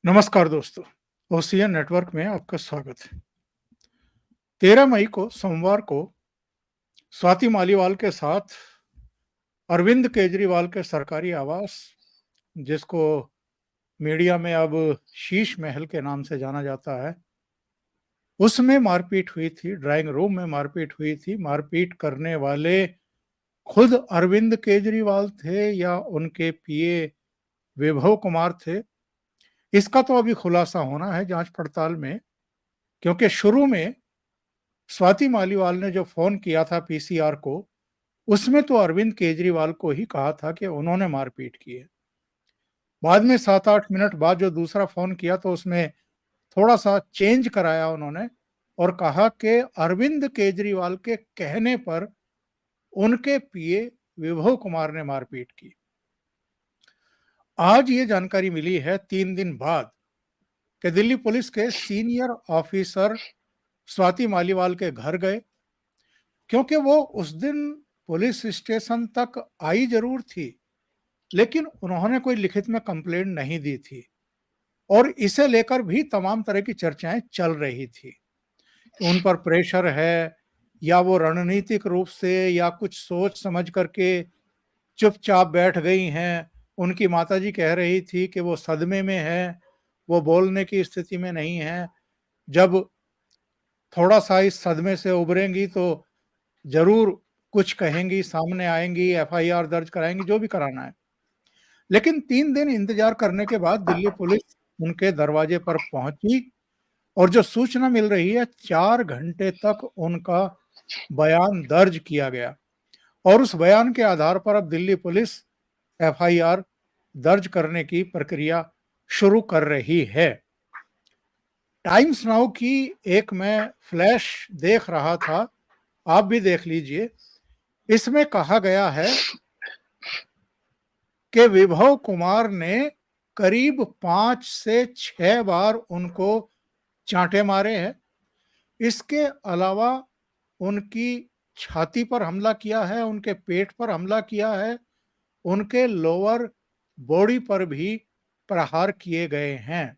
नमस्कार दोस्तों, ocean network में आपका स्वागत है। 13 मई को सोमवार को स्वाति मालीवाल के साथ अरविंद केजरीवाल के सरकारी आवास, जिसको मीडिया में अब शीश महल के नाम से जाना जाता है, उसमें मारपीट हुई थी। ड्राइंग रूम में मारपीट हुई थी। मारपीट करने वाले खुद अरविंद केजरीवाल थे या उनके पीए विभव कुमार थे, इसका तो अभी खुलासा होना है जांच पड़ताल में। क्योंकि शुरू में स्वाति मालीवाल ने जो फोन किया था पीसीआर को, उसमें तो अरविंद केजरीवाल को ही कहा था कि उन्होंने मारपीट की है। बाद में 7-8 मिनट बाद जो दूसरा फोन किया तो उसमें थोड़ा सा चेंज कराया उन्होंने और कहा कि अरविंद केजरीवाल के कहने पर उनके पीए विभव कुमार ने मारपीट की। आज ये जानकारी मिली है 3 दिन बाद कि दिल्ली पुलिस के सीनियर ऑफिसर स्वाति मालीवाल के घर गए, क्योंकि वो उस दिन पुलिस स्टेशन तक आई जरूर थी, लेकिन उन्होंने कोई लिखित में कंप्लेंट नहीं दी थी और इसे लेकर भी तमाम तरह की चर्चाएं चल रही थी कि उन पर प्रेशर है या वो रणनीतिक रूप से या कुछ सोच समझ करके चुपचाप बैठ गई हैं। उनकी माताजी कह रही थी कि वो सदमे में है, वो बोलने की स्थिति में नहीं है। जब थोड़ा सा इस सदमे से उभरेंगी तो जरूर कुछ कहेंगी, सामने आएंगी, एफआईआर दर्ज कराएंगी, जो भी कराना है। लेकिन 3 दिन इंतजार करने के बाद दिल्ली पुलिस उनके दरवाजे पर पहुंची और जो सूचना मिल रही है 4 घंटे तक उनका बयान दर्ज किया गया और उस बयान के आधार पर अब दिल्ली पुलिस एफआईआर दर्ज करने की प्रक्रिया शुरू कर रही है। टाइम्स नाउ की एक मैं फ्लैश देख रहा था, आप भी देख लीजिए। इसमें कहा गया है कि विभव कुमार ने करीब 5 से 6 बार उनको चांटे मारे हैं। इसके अलावा उनकी छाती पर हमला किया है, उनके पेट पर हमला किया है, उनके लोअर बॉडी पर भी प्रहार किए गए हैं।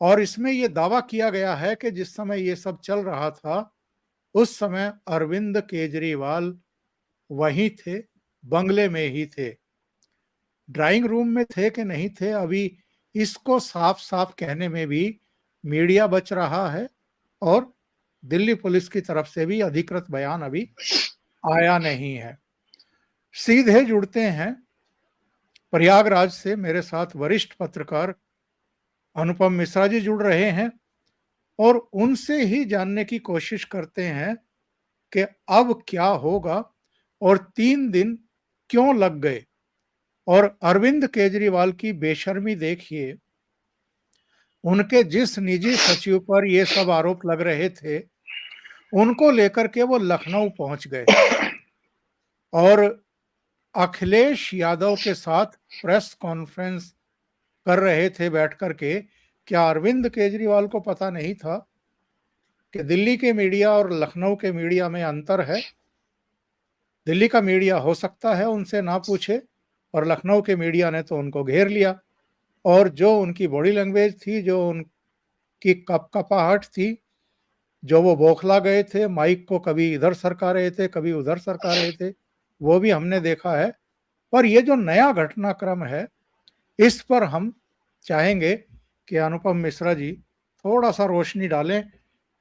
और इसमें यह दावा किया गया है कि जिस समय ये सब चल रहा था उस समय अरविंद केजरीवाल वहीं थे, बंगले में ही थे। ड्राइंग रूम में थे कि नहीं थे, अभी इसको साफ साफ कहने में भी मीडिया बच रहा है और दिल्ली पुलिस की तरफ से भी अधिकृत बयान अभी आया नहीं है। सीधे जुड़ते हैं प्रयागराज से, मेरे साथ वरिष्ठ पत्रकार अनुपम मिश्रा जी जुड़ रहे हैं और उनसे ही जानने की कोशिश करते हैं कि अब क्या होगा और 3 दिन क्यों लग गए। और अरविंद केजरीवाल की बेशर्मी देखिए, उनके जिस निजी सचिव पर ये सब आरोप लग रहे थे उनको लेकर के वो लखनऊ पहुंच गए और अखिलेश यादव के साथ प्रेस कॉन्फ्रेंस कर रहे थे बैठ करके। क्या अरविंद केजरीवाल को पता नहीं था कि दिल्ली के मीडिया और लखनऊ के मीडिया में अंतर है? दिल्ली का मीडिया हो सकता है उनसे ना पूछे और लखनऊ के मीडिया ने तो उनको घेर लिया और जो उनकी बॉडी लैंग्वेज थी, जो उनकी कपकपाहट थी, जो वो बौखला गए थे, माइक को कभी इधर सरका रहे थे, कभी उधर सरका रहे थे, वो भी हमने देखा है। पर ये जो नया घटनाक्रम है, इस पर हम चाहेंगे कि अनुपम मिश्रा जी थोड़ा सा रोशनी डालें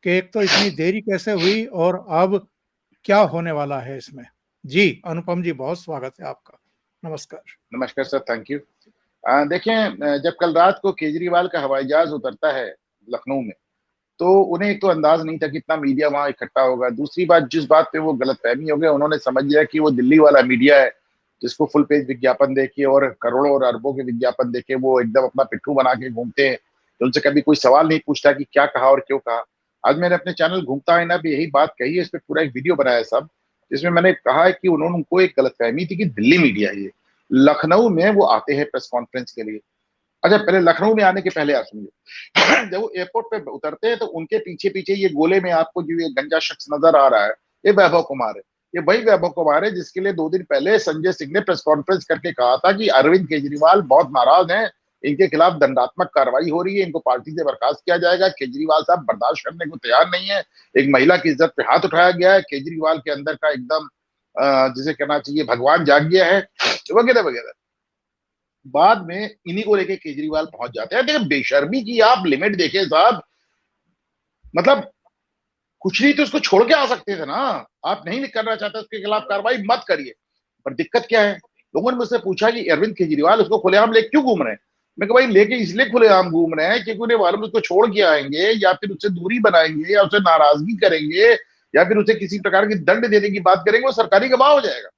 कि एक तो इतनी देरी कैसे हुई और अब क्या होने वाला है इसमें। जी अनुपम जी, बहुत स्वागत है आपका। नमस्कार। नमस्कार सर, थैंक यू। देखें, जब कल रात को केजरीवाल का हवाई जहाज उतरता है लखनऊ में, तो उन्हें एक तो अंदाज नहीं था कि इतना मीडिया वहां इकट्ठा होगा। दूसरी बात, जिस बात पे वो गलतफहमी हो गया, उन्होंने समझ लिया कि वो दिल्ली वाला मीडिया है जिसको फुल पेज विज्ञापन देके और करोड़ों और अरबों के विज्ञापन देके वो एकदम अपना पिट्ठू बना के घूमते हैं, तो उनसे कभी कोई सवाल नहीं पूछता कि क्या कहा और क्यों कहा। आज मैंने अपने चैनल घूमता है ना भी यही बात कही है, इस पर पूरा एक वीडियो बनाया सब, जिसमें मैंने कहा है कि उन्होंने उनको एक गलतफहमी थी कि दिल्ली मीडिया है ये। लखनऊ में वो आते हैं प्रेस कॉन्फ्रेंस के लिए। अच्छा, पहले लखनऊ में आने के पहले आप सुनिए। जब वो एयरपोर्ट पे उतरते हैं तो उनके पीछे पीछे ये गोले में आपको जो ये गंजा शख्स नजर आ रहा है, ये वैभव कुमार है। ये वही वैभव कुमार है जिसके लिए 2 दिन पहले संजय सिंह ने प्रेस कॉन्फ्रेंस करके कहा था कि अरविंद केजरीवाल बहुत नाराज हैं इनके खिलाफ दंडात्मक कार्रवाई हो रही है, इनको पार्टी से बर्खास्त किया जाएगा। केजरीवाल साहब बर्दाश्त करने को तैयार नहीं है। एक महिला की इज्जत पे हाथ उठाया गया है। केजरीवाल के अंदर का एकदम जिसे कहना चाहिए भगवान जाग गया है, वगैरह वगैरह। बाद में इन्हीं को लेके केजरीवाल पहुंच जाते हैं। देखिए बेशर्मी की आप लिमिट देखें साहब, मतलब कुछ नहीं तो उसको छोड़ के आ सकते थे ना। आप नहीं करना चाहते उसके खिलाफ कार्रवाई मत करिए। पर दिक्कत क्या है, लोगों ने मुझसे पूछा कि अरविंद केजरीवाल उसको खुलेआम लेके क्यों घूम रहे हैं। मैं भाई लेके इसलिए खुलेआम घूम रहे हैं क्योंकि उन्हें मालूम उसको छोड़ के आएंगे या फिर उससे दूरी बनाएंगे या उससे नाराजगी करेंगे या फिर उसे किसी प्रकार की दंड देने की बात करेंगे, वो सरकारी गवाह हो जाएगा।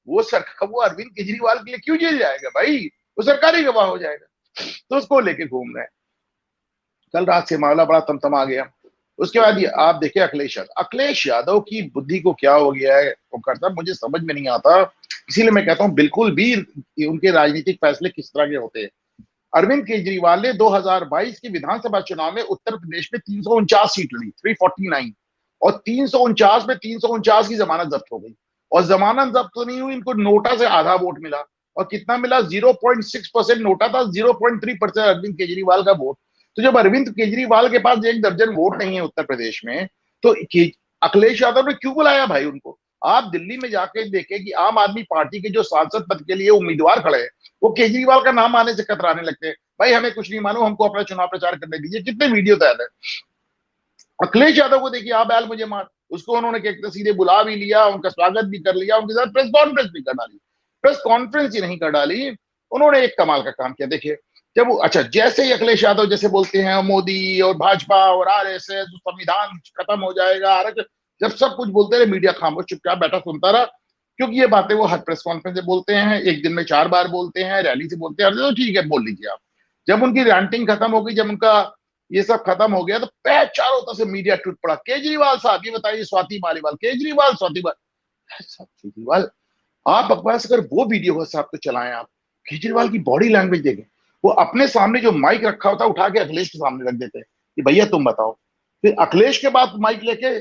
वो अरविंद केजरीवाल के लिए क्यों जेल जाएगा भाई, वो सरकारी गवाह हो जाएगा। तो उसको लेके घूम रहे हैं। कल रात से मामला बड़ा तमतमा गया। उसके बाद ये आप देखिए अखिलेश यादव की बुद्धि को क्या हो गया है, वो करता मुझे समझ में नहीं आता। इसीलिए मैं कहता हूं बिल्कुल भी उनके राजनीतिक फैसले किस तरह के होते हैं। अरविंद केजरीवाल ने 2022 के विधानसभा चुनाव में उत्तर प्रदेश में 349 सीट लड़ी, 349, और 349 में 349 की जमानत जब्त हो गई। और जमानत जब्त तो नहीं हुई, इनको नोटा से आधा वोट मिला। और कितना मिला, 0.6% नोटा था, 0.3% अरविंद केजरीवाल का वोट। तो जब अरविंद केजरीवाल के पास 1 दर्जन वोट नहीं है उत्तर प्रदेश में, तो अखिलेश यादव ने क्यों बुलाया भाई उनको। आप दिल्ली में जाके देखें कि आम आदमी पार्टी के जो सांसद पद के लिए उम्मीदवार खड़े हैं, वो केजरीवाल का नाम आने से कतराने लगते हैं। भाई हमें कुछ नहीं मालूम, हमको अपना चुनाव प्रचार करने दीजिए। कितने वीडियो तैयार है। अखिलेश यादव को देखिए, आप बैल मुझे मार, उसको उन्होंने सीधे बुला भी लिया, उनका स्वागत भी कर लिया, उनके साथ प्रेस कॉन्फ्रेंस भी कर डाली। प्रेस कॉन्फ्रेंस ही नहीं कर डाली, उन्होंने एक कमाल का काम किया। देखिए जब वो जैसे ही अखिलेश यादव जैसे बोलते हैं मोदी और भाजपा और आरएसएस, संविधान खत्म हो जाएगा, जब सब कुछ बोलते रहे, मीडिया खामोश चुपचाप बैठा सुनता रहा। क्योंकि ये बातें वो हर प्रेस कॉन्फ्रेंस से बोलते हैं, एक दिन में 4 बार बोलते हैं, रैली से बोलते हैं। तो ठीक है बोल लीजिए आप। जब उनकी रैंटिंग खत्म हो गई, जब उनका ये सब खत्म हो गया, तो चारों तरफ से मीडिया टूट पड़ा। केजरीवाल साहब ये बताइए, स्वाति मालीवाल, केजरीवाल स्वाति केजरीवाल, आप बकवास अगर वो वीडियो हो साहब तो चलाएं। आप केजरीवाल की बॉडी लैंग्वेज देखें, वो अपने सामने जो माइक रखा होता है उठा के अखिलेश के सामने रख देते हैं कि भैया तुम बताओ। फिर अखिलेश के बाद माइक लेके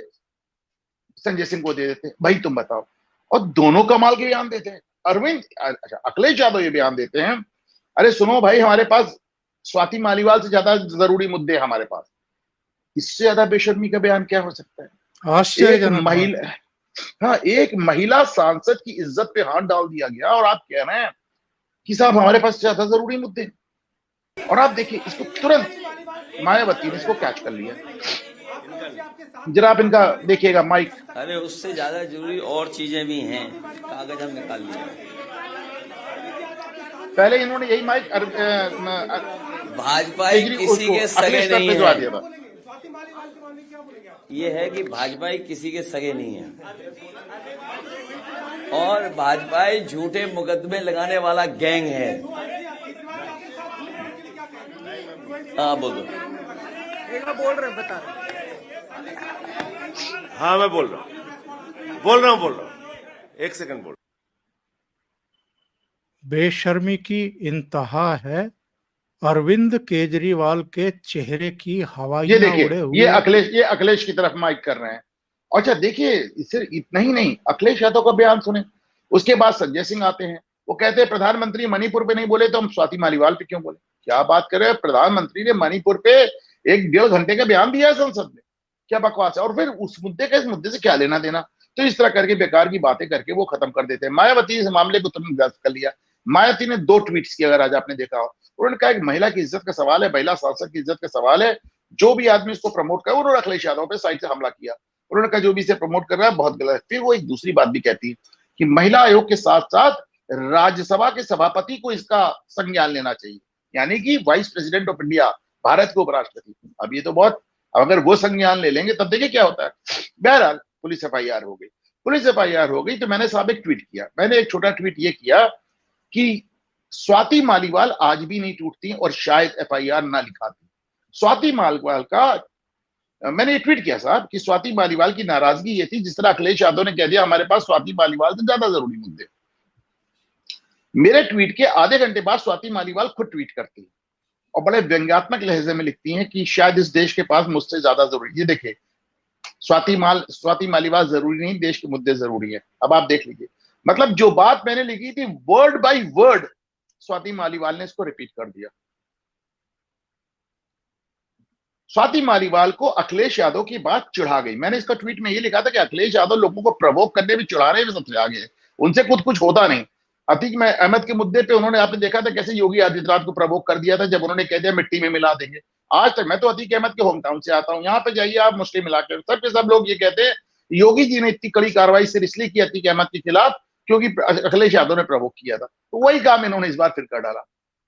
संजय सिंह को दे देते हैं, भाई तुम बताओ। और दोनों कमाल के बयान देते हैं। अखिलेश यादव ये बयान देते हैं, अरे सुनो भाई, हमारे पास स्वाति मालीवाल से ज्यादा जरूरी मुद्दे हैं हमारे पास। इससे ज्यादा बेशर्मी का बयान क्या हो सकता है। आश्चर्यजनक महिला, हाँ, एक महिला सांसद की इज्जत पे हाथ डाल दिया गया और आप कह रहे हैं कि साहब हमारे पास ज्यादा जरूरी मुद्दे। और आप देखिए इसको तुरंत मायावती ने इसको कैच कर लिया। जरा आप इनका देखिएगा माइक। अरे उससे ज्यादा जरूरी और चीजें भी हैं, कागज हम निकाल लिए। पहले इन्होंने यही माइक भाजपा किसी के सगे नहीं है। ये है कि भाजपा किसी के सगे नहीं है और भाजपा झूठे मुकदमे लगाने वाला गैंग है। हाँ बोलो। बोल रहे बता रहे। हाँ मैं बोल रहा हूँ। एक सेकंड बोल। बेशर्मी की इंतहा है। अरविंद केजरीवाल के चेहरे की हवाइयां उड़े हुए। ये अखिलेश की तरफ माइक कर रहे हैं। अच्छा देखिए, सिर्फ इतना ही नहीं, अखिलेश यादव का बयान सुने। उसके बाद संजय सिंह आते हैं, वो कहते हैं प्रधानमंत्री मणिपुर पे नहीं बोले तो हम स्वाति मालीवाल पे क्यों बोले। क्या बात कर रहे हैं, प्रधानमंत्री ने मणिपुर पे 1-1.5 घंटे का बयान दिया है संसद में, क्या बकवास है। और फिर उस मुद्दे का इस मुद्दे से क्या लेना देना। तो इस तरह करके बेकार की बातें करके वो खत्म कर देते हैं। मायावती इस मामले को तुरंत गिरफ्त कर लिया। मायावती ने 2 ट्वीट्स किए, अगर आज आपने देखा हो। उन्होंने कहा कि महिला की इज्जत का सवाल है, महिला सांसद की इज्जत का सवाल है, जो भी आदमी इसको प्रमोट कर, उन्होंने अखिलेश यादव पे साइड से हमला किया। उन्होंने कहा जो भी इसे प्रमोट कर रहा है बहुत गलत है। फिर वो एक दूसरी बात भी कहती है कि महिला आयोग के साथ साथ राज्यसभा के सभापति को इसका संज्ञान लेना चाहिए, यानी कि vice president of India, Bharat के उपराष्ट्रपति। अब ये तो बहुत, अगर वो संज्ञान ले लेंगे तब देखिए क्या होता है। बहरहाल पुलिस एफआईआर हो गई। तो मैंने साहब एक ट्वीट किया, मैंने एक छोटा ट्वीट ये किया कि स्वाति मालीवाल आज भी नहीं टूटती और शायद एफआईआर ना लिखाती। स्वाति मालीवाल का मैंने ट्वीट किया साहब कि स्वाति मालीवाल की नाराजगी ये थी, जिस तरह अखिलेश यादव ने कह दिया हमारे पास स्वाति मालीवाल से ज्यादा जरूरी मुद्दे। मेरे ट्वीट के आधे घंटे बाद स्वाति मालीवाल खुद ट्वीट करती है और बड़े व्यंग्यात्मक लहजे में लिखती हैं कि शायद इस देश के पास मुझसे ज्यादा जरूरी। ये देखिए, स्वाति मालीवाल जरूरी नहीं, देश के मुद्दे जरूरी है। अब आप देख लीजिए, मतलब जो बात मैंने लिखी थी word by word Swati Maliwal ने इसको रिपीट कर दिया। स्वाति मालीवाल को अखिलेश यादव की बात चिढ़ा गई। मैंने इसका ट्वीट में ये लिखा था कि अखिलेश यादव लोगों को प्रवोक करने में, चिढ़ाने में सबसे आगे है, उनसे कुछ होता नहीं। अतीक में अहमद के मुद्दे पे उन्होंने, आपने देखा था कैसे योगी आदित्यनाथ को प्रवोक कर दिया था जब उन्होंने कह दिया मिट्टी में मिला देंगे। आज तक, मैं तो अतीक अहमद के होम टाउन से आता हूं, यहाँ पे जाइए आप मुस्लिम इलाके में, सब के सब लोग ये कहते हैं योगी जी ने इतनी कड़ी कार्रवाई सिर्फ इसलिए की अतीक अहमद के खिलाफ क्योंकि अखिलेश यादव ने प्रवोक किया था। तो वही काम इन्होंने इस बार फिर कर डाला।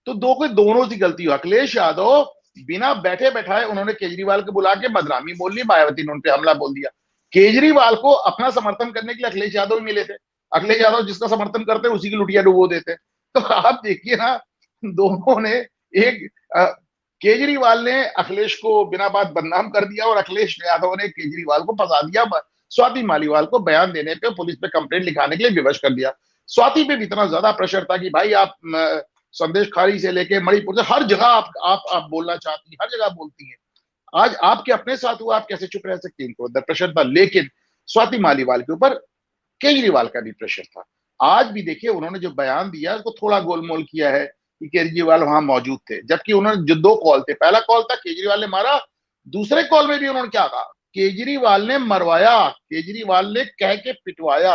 तो दोनों की गलती हो। अखिलेश यादव बिना बैठे बैठाए उन्होंने केजरीवाल को बुला के बदनामी बोल ली, मायावती ने उन पे हमला बोल दिया। केजरीवाल को अपना समर्थन करने के लिए अखिलेश यादव ही मिले थे। अखिलेश यादव जिसका समर्थन करते हैं उसी की लुटिया डुबो देते। तो आप देखिए ना, दोनों ने एक केजरीवाल ने अखिलेश को बिना बात बदनाम कर दिया और अखिलेश यादव ने केजरीवाल को फंसा दिया। स्वाति मालीवाल को बयान देने पे, पुलिस पे कंप्लेंट लिखाने के लिए विवश कर दिया। स्वाति पे भी इतना ज्यादा प्रेशर था कि भाई आप संदेश खारी से लेके मणिपुर से हर जगह आप बोलना चाहती, हर जगह बोलती हैं। आज आपके अपने साथ हुआ, आप कैसे चुप रह सकती हैं? इनको अंदर प्रेशर था, लेकिन स्वाति मालीवाल के ऊपर केजरीवाल का भी प्रेशर था। आज भी देखिए उन्होंने जो बयान दिया उसको थोड़ा गोलमोल किया है कि केजरीवाल वहां मौजूद थे, जबकि उन्होंने जो 2 कॉल थे, पहला कॉल था केजरीवाल ने मारा, दूसरे कॉल में भी उन्होंने क्या कहा, केजरीवाल ने मरवाया, केजरीवाल ने कह के पिटवाया।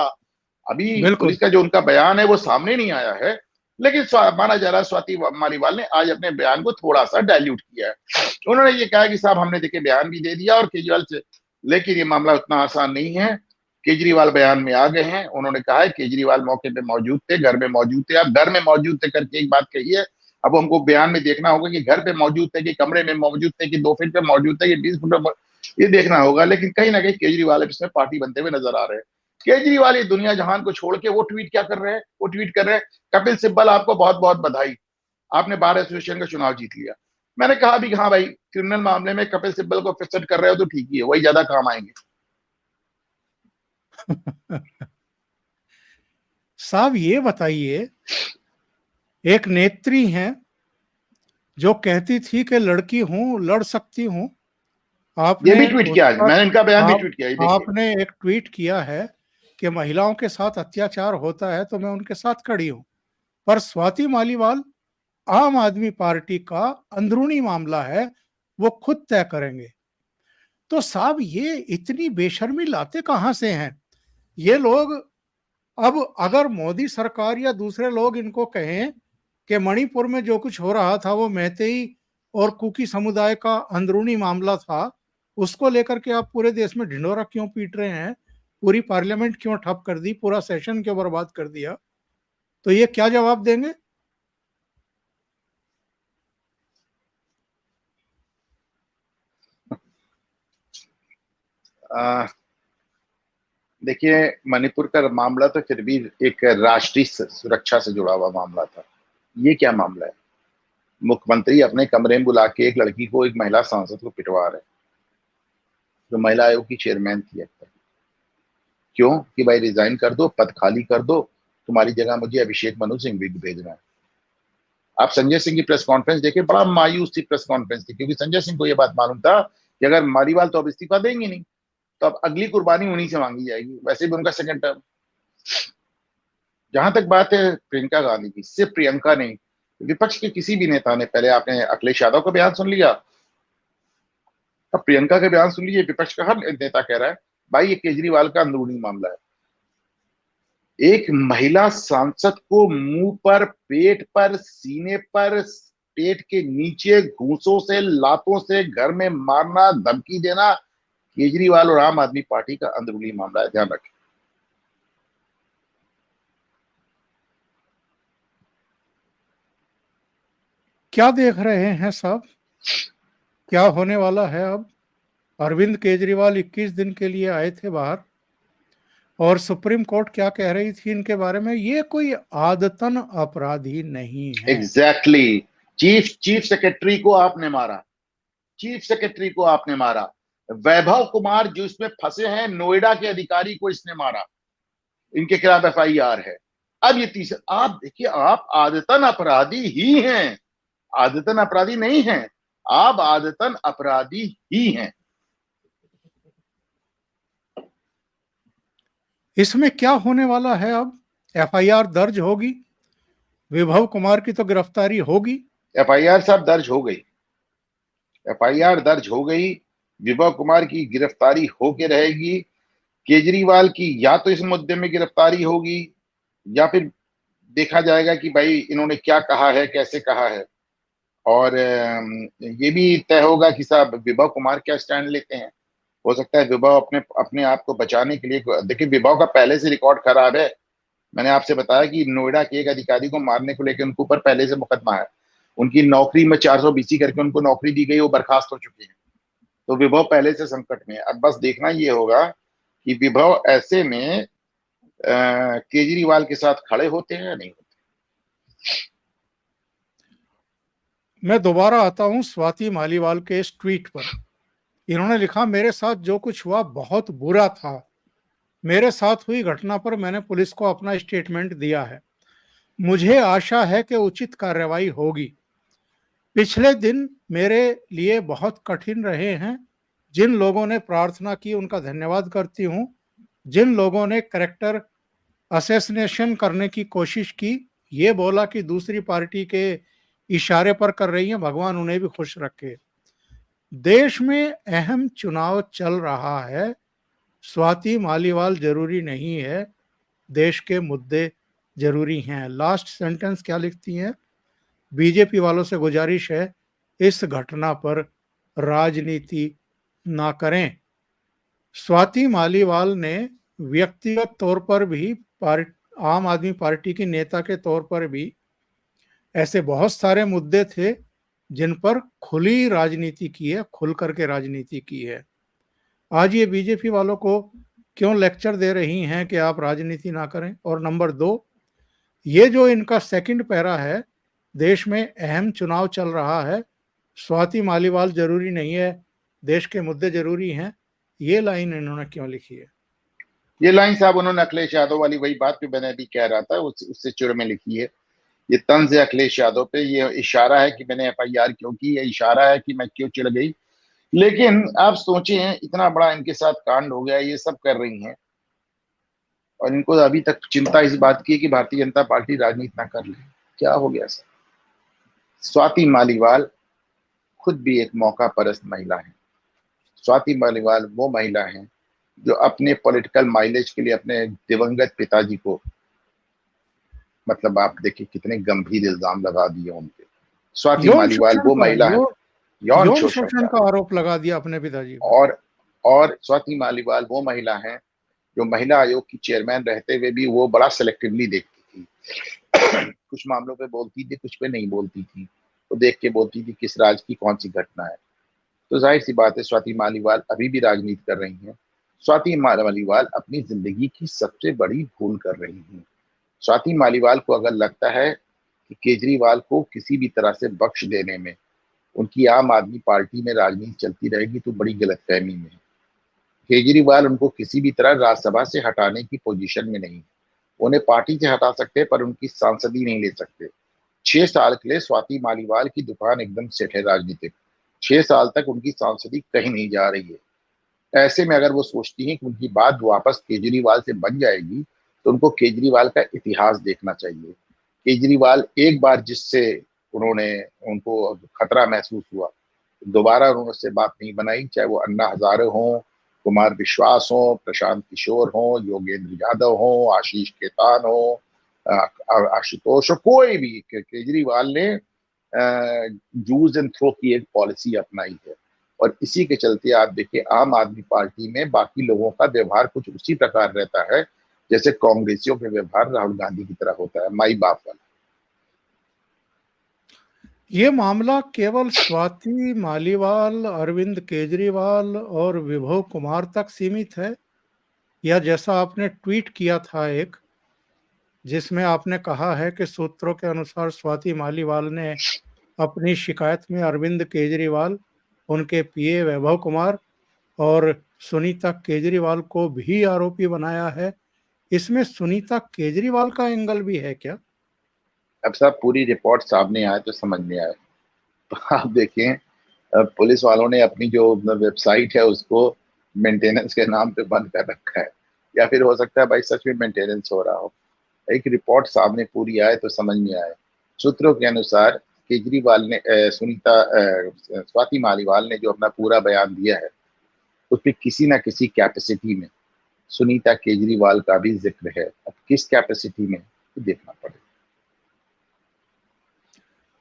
अभी पुलिस का जो उनका बयान है वो सामने नहीं आया है, लेकिन माना जा रहा है स्वाति मालीवाल ने आज अपने बयान को थोड़ा सा डाइल्यूट किया है। उन्होंने ये कहा कि साहब हमने देखिए बयान भी दे दिया और केजरीवाल से, लेकिन ये मामला उतना आसान नहीं है। केजरीवाल बयान में आ गए हैं। उन्होंने कहा है केजरीवाल मौके पे मौजूद थे, घर में मौजूद थे। अब घर में मौजूद थे करके एक बात कही है, अब हमको बयान में देखना होगा कि घर पे मौजूद थे, कि कमरे में मौजूद थे, कि 2 फीट पे मौजूद थे, कि 20 फीट पे, ये देखना होगा। लेकिन कहीं ना कहीं केजरीवाल इसमें पार्टी बनते हुए नजर आ रहे हैं। केजरीवाल ये दुनिया जहान को छोड़ के वो ट्वीट क्या कर रहे हैं, वो ट्वीट कर रहे हैं कपिल सिब्बल आपको बहुत बहुत बधाई, आपने बार एसोसिएशन का चुनाव जीत लिया। मैंने कहा भी हाँ भाई, क्रिमिनल मामले में कपिल सिब्बल को फिक्सड कर रहे हो तो ठीक ही है, वही ज्यादा काम आएंगे। साहब ये बताइए, एक नेत्री हैं जो कहती थी कि लड़की हूं, लड़ सकती हूं, आपने ये भी ट्वीट किया, मैंने इनका बयान भी ट्वीट किया। आपने एक ट्वीट किया है कि महिलाओं के साथ अत्याचार होता है तो मैं उनके साथ खड़ी हूं, पर स्वाति मालीवाल आम आदमी पार्टी का अंदरूनी मामला है, वो खुद तय करेंगे। तो साहब ये इतनी बेशर्मी लाते कहां से हैं ये लोग? अब अगर मोदी सरकार या दूसरे लोग इनको कहें कि मणिपुर में जो कुछ हो रहा था वो मैतेई और कुकी समुदाय का अंदरूनी मामला था, उसको लेकर के आप पूरे देश में ढिंढोरा क्यों पीट रहे हैं, पूरी पार्लियामेंट क्यों ठप कर दी, पूरा सेशन क्यों बर्बाद कर दिया, तो ये क्या जवाब देंगे? देखिए, मणिपुर का मामला तो फिर भी एक राष्ट्रीय सुरक्षा से जुड़ा हुआ मामला था। ये क्या मामला है? मुख्यमंत्री अपने कमरे में बुला के एक लड़की को, एक महिला सांसद को पिटवा रहे, जो महिला आयोग की चेयरमैन थी। क्यों? कि भाई रिजाइन कर दो, पद खाली कर दो, तुम्हारी जगह मुझे अभिषेक मनु सिंह भेजना है। आप संजय सिंह की प्रेस कॉन्फ्रेंस देखे, बड़ा मायूस थी प्रेस कॉन्फ्रेंस थी, क्योंकि संजय सिंह को यह बात मालूम था कि अगर मालीवाल तो अब इस्तीफा देंगे नहीं, तो अब अगली कुर्बानी उन्हीं से मांगी जाएगी। वैसे भी उनका सेकंड टर्म। जहां तक बात है प्रियंका गांधी की, सिर्फ प्रियंका नहीं, विपक्ष के किसी भी नेता ने, पहले आपने अखिलेश यादव का बयान सुन लिया, अब प्रियंका का बयान सुन लीजिए। विपक्ष का हर नेता कह रहा है भाई ये केजरीवाल का अंदरूनी मामला है। एक महिला सांसद को मुंह पर, पेट पर, सीने पर, पेट के नीचे घूंसों से, लातों से घर में मारना, धमकी देना, केजरीवाल और आम आदमी पार्टी का अंदरूनी मामला है, ध्यान रखें। क्या देख रहे हैं साहब, क्या होने वाला है अब? अरविंद केजरीवाल 21 दिन के लिए आए थे बाहर, और सुप्रीम कोर्ट क्या कह रही थी इनके बारे में? ये कोई आदतन अपराधी नहीं है। एग्जैक्टली। चीफ सेक्रेटरी को आपने मारा, चीफ सेक्रेटरी को आपने मारा। वैभव कुमार जो इसमें फंसे हैं, नोएडा के अधिकारी को इसने मारा, इनके खिलाफ FIR है। अब ये तीसरा, आप देखिए, आप आदतन अपराधी ही हैं, आदतन अपराधी नहीं हैं, आप आदतन अपराधी ही हैं। इसमें क्या होने वाला है अब? FIR दर्ज होगी, विभव कुमार की तो गिरफ्तारी होगी। एफआईआर साहब दर्ज हो गई, एफआईआर दर्ज हो गई, विभव कुमार की गिरफ्तारी होके रहेगी। केजरीवाल की या तो इस मुद्दे में गिरफ्तारी होगी, या फिर देखा जाएगा कि भाई इन्होंने क्या कहा है, कैसे कहा है। और ये भी तय होगा कि साहब विभव कुमार क्या स्टैंड लेते हैं। हो सकता है विभव अपने अपने आप को बचाने के लिए, देखिए विभव का पहले से रिकॉर्ड खराब है। मैंने आपसे बताया कि नोएडा के एक अधिकारी को मारने को लेकर उनके ऊपर पहले से मुकदमा है। उनकी नौकरी में 420 करके उनको नौकरी दी गई, वो बर्खास्त हो चुके हैं। तो विभव पहले से संकट में है। अब बस देखना ये होगा कि विभव ऐसे में केजरीवाल के साथ खड़े होते हैं या नहीं होते। मैं दोबारा आता हूं स्वाति मालीवाल के इस ट्वीट पर। इन्होंने लिखा, मेरे साथ जो कुछ हुआ बहुत बुरा था। मेरे साथ हुई घटना पर मैंने पुलिस को अपना स्टेटमेंट दिया है। मुझे आशा है कि उचित कार्रवाई होगी। पिछले दिन मेरे लिए बहुत कठिन रहे हैं। जिन लोगों ने प्रार्थना की उनका धन्यवाद करती हूं। जिन लोगों ने कैरेक्टर असैसिनेशन करने की कोशिश की, ये बोला कि दूसरी पार्टी के इशारे पर कर रही हैं, भगवान उन्हें भी खुश रखे। देश में अहम चुनाव चल रहा है। स्वाति मालीवाल जरूरी नहीं है, देश के मुद्दे जरूरी हैं। लास्ट सेंटेंस क्या लिखती हैं? बीजेपी वालों से गुजारिश है, इस घटना पर राजनीति ना करें। स्वाति मालीवाल ने व्यक्तिगत तौर पर भी, आम आदमी पार्टी की नेता के तौर पर भी ऐसे बहुत सारे मुद्दे थे जिन पर खुली राजनीति की है, खुल करके राजनीति की है। आज ये बीजेपी वालों को क्यों लेक्चर दे रही हैं कि आप राजनीति ना करें? और नंबर 2, ये जो इनका सेकंड पैरा है, देश में अहम चुनाव चल रहा है, स्वाति मालीवाल जरूरी नहीं है, देश के मुद्दे जरूरी हैं, ये लाइन इन्होंने क्यों लिखी है? ये लाइन साहब उन्होंने अखिलेश यादव वाली वही बात जो मैंने अभी कह रहा था उससे चुड़ में लिखी है। ये तंज है अखिलेश यादव पे, ये इशारा है कि मैंने एफआईआर क्यों की, ये इशारा है कि मैं क्यों चिढ़ गई। लेकिन आप सोचें, इतना बड़ा इनके साथ कांड हो गया, ये सब कर रही हैं, और इनको अभी तक चिंता इस बात की है कि भारतीय जनता पार्टी राजनीति ना कर ले। क्या हो गया सर? स्वाति मालीवाल खुद भी एक मौका परस्त महिला है। स्वाति मालीवाल वो महिला है जो अपने पॉलिटिकल माइलेज के लिए अपने दिवंगत पिताजी को, मतलब आप देखिए कितने गंभीर इल्जाम लगा दिए उनपे। स्वाति मालीवाल वो महिला है, यौन शोषण का आरोप लगा दिया अपने पिताजी को। और स्वाति मालीवाल वो महिला है जो महिला आयोग की चेयरमैन रहते हुए भी वो बड़ा सिलेक्टिवली देखती थी। कुछ मामलों पे बोलती थी, कुछ पे नहीं बोलती थी। तो देख के बोलती थी किस राज्य की कौन सी घटना है। तो जाहिर सी बात है स्वाति मालीवाल अभी भी राजनीति कर रही हैं। स्वाति मालीवाल अपनी जिंदगी की सबसे बड़ी भूल कर रही हैं। स्वाति मालीवाल को अगर लगता है कि केजरीवाल को किसी भी तरह से बख्श देने में उनकी आम आदमी पार्टी में राजनीति चलती रहेगी, तो बड़ी गलतफहमी में है। केजरीवाल उनको किसी भी तरह राज्यसभा से हटाने की पोजीशन में नहीं। उन्हें पार्टी से हटा सकते पर उनकी सांसदी नहीं ले सकते। 6 साल के लिए स्वाति मालीवाल की दुकान एकदम सेट है राजनीतिक। 6 साल तक उनकी सांसदी कहीं नहीं जा रही है। ऐसे में अगर वो सोचती हैं कि उनकी बात वापस केजरीवाल से बन जाएगी, तो उनको केजरीवाल का इतिहास देखना चाहिए। केजरीवाल एक बार जिससे उनको खतरा महसूस हुआ, दोबारा उन्होंने उससे बात नहीं बनाई, चाहे वो अन्ना हजारे हों, कुमार विश्वास हो, प्रशांत किशोर हो, योगेंद्र यादव हो, आशीष केतान हो, आशुतोष हो, कोई भी। केजरीवाल ने यूज एंड थ्रो की एक पॉलिसी अपनाई है, और इसी के चलते आप देखिए आम आदमी पार्टी में बाकी लोगों का व्यवहार कुछ उसी प्रकार रहता है जैसे कांग्रेसियों के व्यवहार राहुल गांधी की तरह होता है, माई बाप वाला। ये मामला केवल स्वाति मालीवाल, अरविंद केजरीवाल और विभव कुमार तक सीमित है, या जैसा आपने ट्वीट किया था एक, जिसमें आपने कहा है कि सूत्रों के अनुसार स्वाति मालीवाल ने अपनी शिकायत में अरविंद केजरीवाल, उनके पीए वैभव कुमार और सुनीता केजरीवाल को भी आरोपी बनाया है। इसमें सुनीता केजरीवाल का एंगल भी है क्या? अब साहब पूरी रिपोर्ट सामने आए तो समझ में आए। तो आप देखें, पुलिस वालों ने अपनी जो वेबसाइट है उसको मेंटेनेंस के नाम पे बंद कर रखा है, या फिर हो सकता है भाई सच में मेंटेनेंस हो रहा हो। एक रिपोर्ट सामने पूरी आए तो समझ में आए। सूत्रों के अनुसार केजरीवाल ने स्वाति मालीवाल ने जो अपना पूरा बयान दिया है उसमें किसी ना किसी कैपेसिटी में सुनीता केजरीवाल का भी जिक्र है। अब किस कैपेसिटी में देखना पड़ेगा।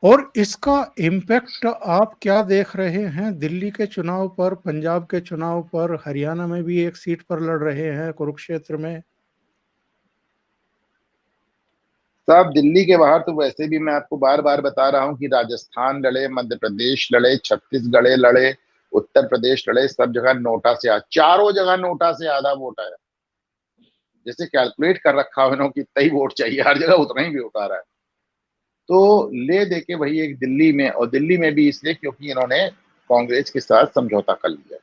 और इसका इम्पैक्ट आप क्या देख रहे हैं दिल्ली के चुनाव पर, पंजाब के चुनाव पर, हरियाणा में भी एक सीट पर लड़ रहे हैं कुरुक्षेत्र में। साहब दिल्ली के बाहर तो वैसे भी मैं आपको बार बार बता रहा हूं कि राजस्थान लड़े, मध्य प्रदेश लड़े, छत्तीसगढ़ लड़े, उत्तर प्रदेश लड़े, सब जगह नोटा से चारों जगह नोटा से आधा वोट आया। जैसे कैलकुलेट कर रखा है उन्होंने कि इतना ही वोट चाहिए, हर जगह उतना ही वोट आ रहा है। तो ले दे के वही एक दिल्ली में, और दिल्ली में भी इसलिए क्योंकि इन्होंने कांग्रेस के साथ समझौता कर लिया,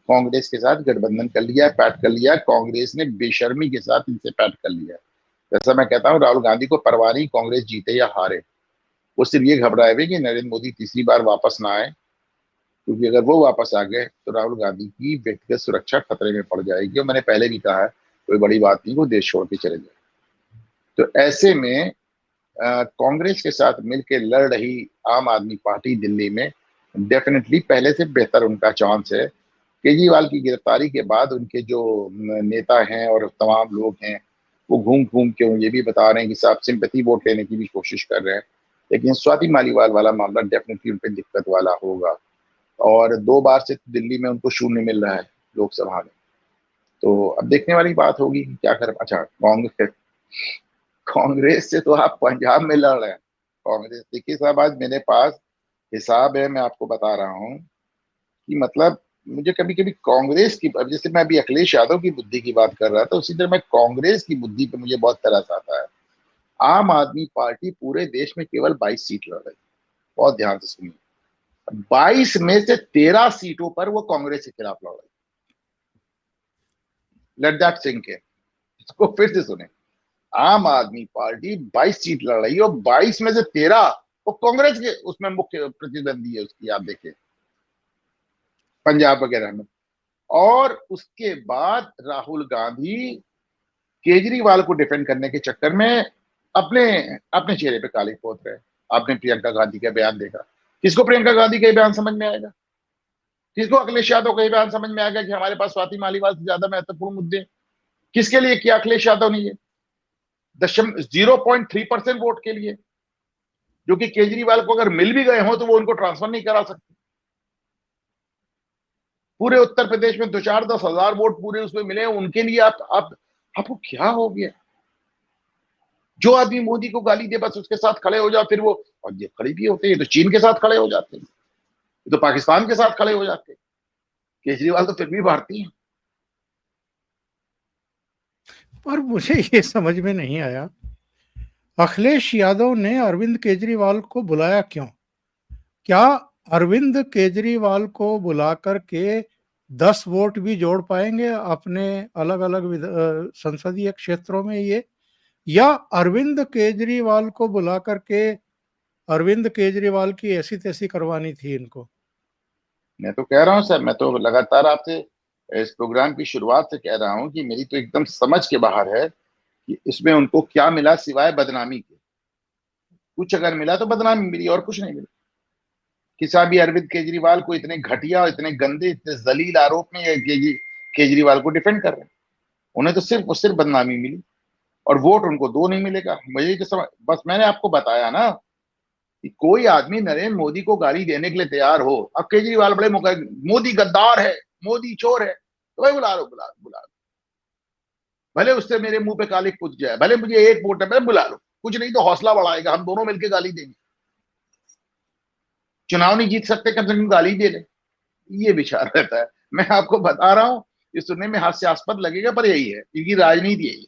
कांग्रेस के साथ गठबंधन कर लिया, पैट कर लिया। कांग्रेस ने बेशर्मी के साथ इनसे पैट कर लिया। जैसा मैं कहता हूँ राहुल गांधी को परवाह नहीं कांग्रेस जीते या हारे, वो सिर्फ ये घबराए हुए कि नरेंद्र मोदी तीसरी बार वापस ना आए, क्योंकि अगर वो वापस आ गए तो राहुल गांधी की व्यक्तिगत सुरक्षा खतरे में पड़ जाएगी। और मैंने पहले भी कहा है कोई बड़ी बात नहीं, वो देश छोड़ के चले जाए। तो ऐसे में कांग्रेस के साथ मिलकर लड़ रही आम आदमी पार्टी दिल्ली में डेफिनेटली पहले से बेहतर उनका चांस है। केजरीवाल की गिरफ्तारी के बाद उनके जो नेता हैं और तमाम लोग हैं वो घूम घूम के ये भी बता रहे हैं कि साहब सिंपैथी वोट लेने की भी कोशिश कर रहे हैं, लेकिन स्वाति मालीवाल वाला मामला डेफिनेटली उन पर दिक्कत वाला होगा। और 2 बार से दिल्ली में उनको शून्य मिल रहा है लोकसभा में, तो अब देखने वाली बात होगी कि क्या कर। अच्छा, कांग्रेस से तो आप पंजाब में लड़ रहे हैं। कांग्रेस देखिए साहब, आज मेरे पास हिसाब है, मैं आपको बता रहा हूँ कि मतलब मुझे कभी कभी कांग्रेस की, जैसे मैं अभी अखिलेश यादव की बुद्धि की बात कर रहा था, उसी तरह मैं कांग्रेस की बुद्धि पे मुझे बहुत तरस आता है। आम आदमी पार्टी पूरे देश में केवल 22 सीट लड़ रही, बहुत ध्यान से सुनिए। 22 में से 13 सीटों पर वो कांग्रेस के खिलाफ लड़ रही। लेट दैट सिंक इन, इसको फिर से सुने। आम आदमी पार्टी 22 सीट लड़ रही है और 22 में से 13 वो कांग्रेस के उसमें मुख्य प्रतिद्वंदी है उसकी, आप देखिए पंजाब वगैरह में। और उसके बाद राहुल गांधी केजरीवाल को डिफेंड करने के चक्कर में अपने अपने चेहरे पे काली पोत रहे। आपने प्रियंका गांधी का बयान देखा, किसको प्रियंका गांधी का बयान समझ में आएगा? किसको अखिलेश यादव का बयान समझ में आएगा कि हमारे पास स्वाति मालीवाल से ज्यादा महत्वपूर्ण मुद्दे? किसके लिए किया अखिलेश यादव ने ये? 0.3% वोट के लिए, जो कि केजरीवाल को अगर मिल भी गए हो तो वो उनको ट्रांसफर नहीं करा सकते। पूरे उत्तर प्रदेश में 2-4-10 हजार वोट पूरे उसमें मिले, उनके लिए आपको क्या हो गया? जो आदमी मोदी को गाली दे बस उसके साथ खड़े हो जाओ, फिर वो, और ये खड़े भी होते हैं तो चीन के साथ खड़े हो जाते हैं, तो पाकिस्तान के साथ खड़े हो जाते हैं। केजरीवाल तो फिर भी भारतीय है। पर मुझे ये समझ में नहीं आया, अखिलेश यादव ने अरविंद केजरीवाल को बुलाया क्यों? क्या अरविंद केजरीवाल को बुलाकर के 10 वोट भी जोड़ पाएंगे अपने अलग अलग संसदीय क्षेत्रों में ये, या अरविंद केजरीवाल को बुलाकर के अरविंद केजरीवाल की ऐसी तैसी करवानी थी इनको? मैं तो कह रहा हूं सर, मैं तो लगातार आपसे इस प्रोग्राम की शुरुआत से कह रहा हूं कि मेरी तो एकदम समझ के बाहर है कि इसमें उनको क्या मिला सिवाय बदनामी के। कुछ अगर मिला तो बदनामी मिली और कुछ नहीं मिला। किसा भी अरविंद केजरीवाल को इतने घटिया, इतने गंदे, इतने जलील आरोप में केजरीवाल को डिफेंड कर रहे हैं। उन्हें तो सिर्फ बदनामी मिली और वोट उनको 2 नहीं मिलेगा। मुझे तो समझ, बस मैंने आपको बताया ना कि कोई आदमी नरेंद्र मोदी को गाली देने के लिए तैयार हो। अब केजरीवाल बड़े मोदी गद्दार है, मोदी चोर है, तो भाई बुला लो, बुला लो। भले उससे मेरे मुंह पे कालिक पूछ जाए, भले मुझे 1 वोट है, बुला लो, कुछ नहीं तो हौसला बढ़ाएगा, हम दोनों मिलकर गाली देंगे। चुनाव नहीं जीत सकते, कम से कम गाली दे ले, ये विचार रहता है। मैं आपको बता रहा हूं, ये सुनने में हास्यास्पद लगेगा पर यही है, क्योंकि राजनीति यही है।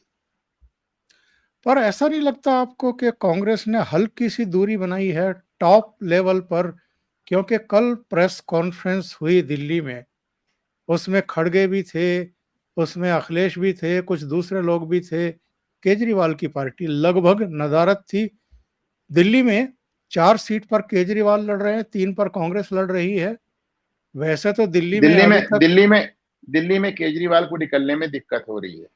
पर ऐसा नहीं लगता आपको कि कांग्रेस ने हल्की सी दूरी बनाई है टॉप लेवल पर? क्योंकि कल प्रेस कॉन्फ्रेंस हुई दिल्ली में, उसमें खड़गे भी थे, उसमें अखिलेश भी थे, कुछ दूसरे लोग भी थे, केजरीवाल की पार्टी लगभग नदारद थी। दिल्ली में 4 सीट पर केजरीवाल लड़ रहे हैं, 3 पर कांग्रेस लड़ रही है। वैसे तो दिल्ली में अभी तक दिल्ली में केजरीवाल को निकलने में दिक्कत हो रही है।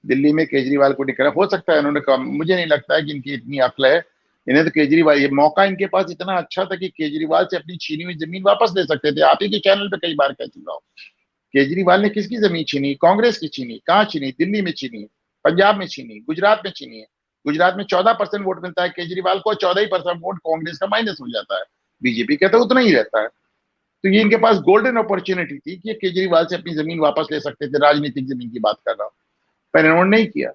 दिल्ली में केजरीवाल को निकलना हो सकता है, उन्होंने कहा, मुझे नहीं लगता है कि इनकी इतनी अक्ल है इन्हें तो केजरीवाल, ये मौका इनके पास इतना अच्छा था कि केजरीवाल से अपनी छीनी हुई जमीन वापस ले सकते थे। आप ही के चैनल पे कई बार कह चुका हूं, केजरीवाल ने किसकी जमीन छीनी? कांग्रेस की छीनी। कहाँ छीनी? दिल्ली में छीनी, पंजाब में छीनी, गुजरात में छीनी है। गुजरात में 14% वोट मिलता है केजरीवाल को, 14% वोट कांग्रेस का माइनस हो जाता है, बीजेपी का तो उतना ही रहता है। तो ये इनके पास गोल्डन अपॉर्चुनिटी थी कि केजरीवाल से अपनी जमीन वापस ले सकते थे, राजनीतिक जमीन की बात कर रहा हूं, पर इन्होंने नहीं किया।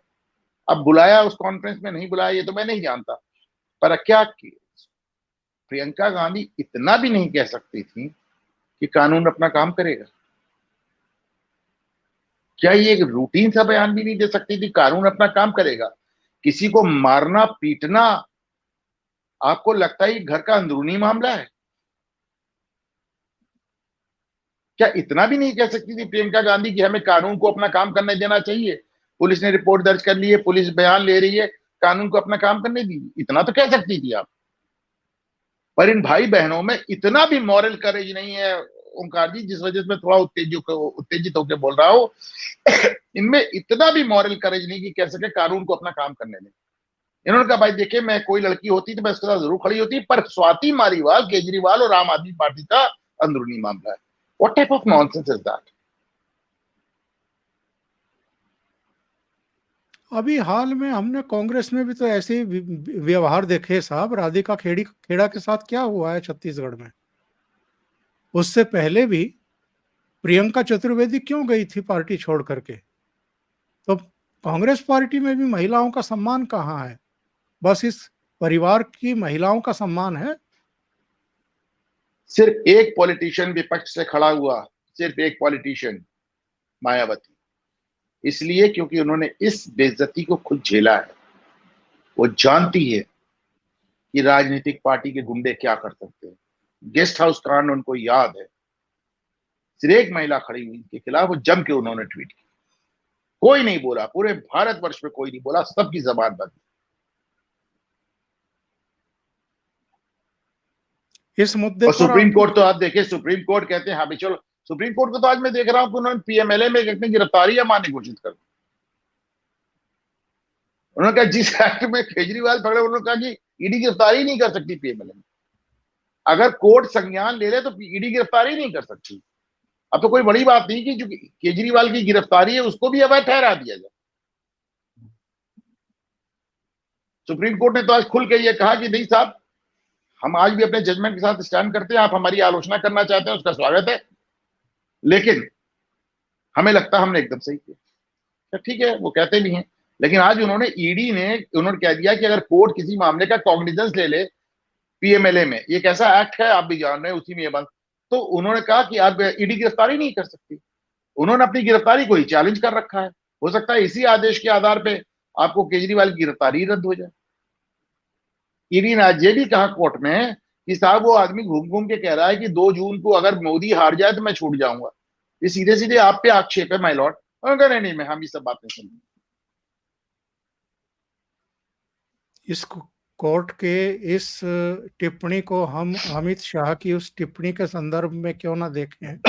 अब बुलाया उस कॉन्फ्रेंस में, नहीं बुलाया ये तो मैं नहीं जानता, पर क्या प्रियंका गांधी इतना भी नहीं कह सकती थी कि कानून अपना काम करेगा? क्या ये एक रूटीन सा बयान भी नहीं दे सकती थी, कानून अपना काम करेगा? किसी को मारना पीटना आपको लगता है घर का अंदरूनी मामला है? क्या इतना भी नहीं कह सकती थी प्रियंका गांधी कि हमें कानून को अपना काम करने देना चाहिए? पुलिस ने रिपोर्ट दर्ज कर ली है, पुलिस बयान ले रही है, कानून को अपना काम करने दीजिए, इतना तो कह सकती थी आप। पर इन भाई बहनों में इतना भी मॉरल करेज नहीं है ओंकार जी, जिस वजह से मैं थोड़ा उत्तेजित होकर बोल रहा हूं। इनमें इतना भी मॉरल करेज नहीं कि कह सके कानून को अपना काम करने दें। इन्होंने कहा भाई देखिए, मैं कोई लड़की होती तो मैं उसके साथ जरूर खड़ी होती, पर स्वाति मालीवाल, केजरीवाल और आम आदमी पार्टी का अंदरूनी मामला है। What type of nonsense is that? अभी हाल में हमने कांग्रेस में भी तो ऐसे व्यवहार देखे साहब। राधिका खेड़ा के साथ क्या हुआ है छत्तीसगढ़ में। उससे पहले भी प्रियंका चतुर्वेदी क्यों गई थी पार्टी छोड़ करके? तो कांग्रेस पार्टी में भी महिलाओं का सम्मान कहाँ है? बस इस परिवार की महिलाओं का सम्मान है। सिर्फ एक पॉलिटिशियन विपक्ष से खड़ा हुआ, सिर्फ एक पॉलिटिशियन, मायावती, इसलिए क्योंकि उन्होंने इस बेइज्जती को खुद झेला है। वो जानती है कि राजनीतिक पार्टी के गुंडे क्या कर सकते हैं। गेस्ट हाउस कांड उनको याद है। सिर्फ एक महिला खड़ी हुई के खिलाफ, वो जम के उन्होंने ट्वीट किया, कोई नहीं बोला, पूरे भारतवर्ष में कोई नहीं बोला, सबकी जबान बंद। इस मुद्दे और पर सुप्रीम कोर्ट तो आप देखिए, सुप्रीम कोर्ट कहते हैं हाँ भी चलो, सुप्रीम कोर्ट को तो आज मैं देख रहा हूं कि उन्होंने पीएमएलए में एक गिरफ्तारी मानने घोषित कर दी। उन्होंने कहा जिस एक्ट में केजरीवाल पकड़े, उन्होंने कहा कि ईडी गिरफ्तारी नहीं कर सकती पीएमएलए में। अगर कोर्ट संज्ञान ले ले तो ईडी गिरफ्तारी नहीं कर सकती। अब तो कोई बड़ी बात नहीं कि जो केजरीवाल की गिरफ्तारी है उसको भी अवैध ठहरा दिया जाए। सुप्रीम कोर्ट ने तो आज खुल के ये कहा कि नहीं साहब, हम आज भी अपने जजमेंट के साथ स्टैंड करते हैं, आप हमारी आलोचना करना चाहते हैं उसका स्वागत है, लेकिन हमें लगता है हमने एकदम सही किया। ठीक है, वो कहते भी हैं, लेकिन आज ईडी ने उन्होंने कह दिया कि अगर कोर्ट किसी मामले का कॉग्निजेंस ले ले, पीएमएलए में ये कैसा एक्ट है आप भी जान रहे हैं, उसी में ये बंद, तो उन्होंने कहा कि आप ईडी गिरफ्तारी नहीं कर सकती। उन्होंने अपनी गिरफ्तारी को ही चैलेंज कर रखा है। हो सकता है इसी आदेश के आधार पे आपको केजरीवाल की गिरफ्तारी रद्द हो जाए। ईडी ने आज ये भी कहा कोर्ट में कि साहब वो आदमी घूम घूम के कह रहा है कि 2 जून को अगर मोदी हार जाए तो मैं छूट जाऊंगा। ये सीधे सीधे आप पे आक्षेप है माय लॉर्ड। अगर नहीं मैं हम ये सब बातें सुन, इस कोर्ट के इस टिप्पणी को हम अमित शाह की उस टिप्पणी के संदर्भ में क्यों ना देखें?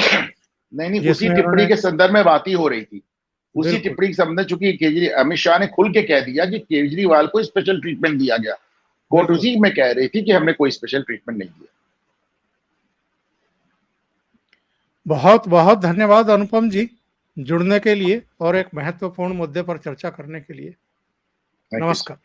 नहीं उसी टिप्पणी के संदर्भ में बात ही हो रही थी। उसी टिप्पणी के संबंध में, चूंकि अमित शाह ने खुल के कह दिया कि केजरीवाल को स्पेशल ट्रीटमेंट दिया गया, कोर्ट उसी में कह रही थी कि हमने कोई स्पेशल ट्रीटमेंट नहीं दिया। बहुत बहुत धन्यवाद अनुपम जी जुड़ने के लिए और एक महत्वपूर्ण मुद्दे पर चर्चा करने के लिए। नमस्कार।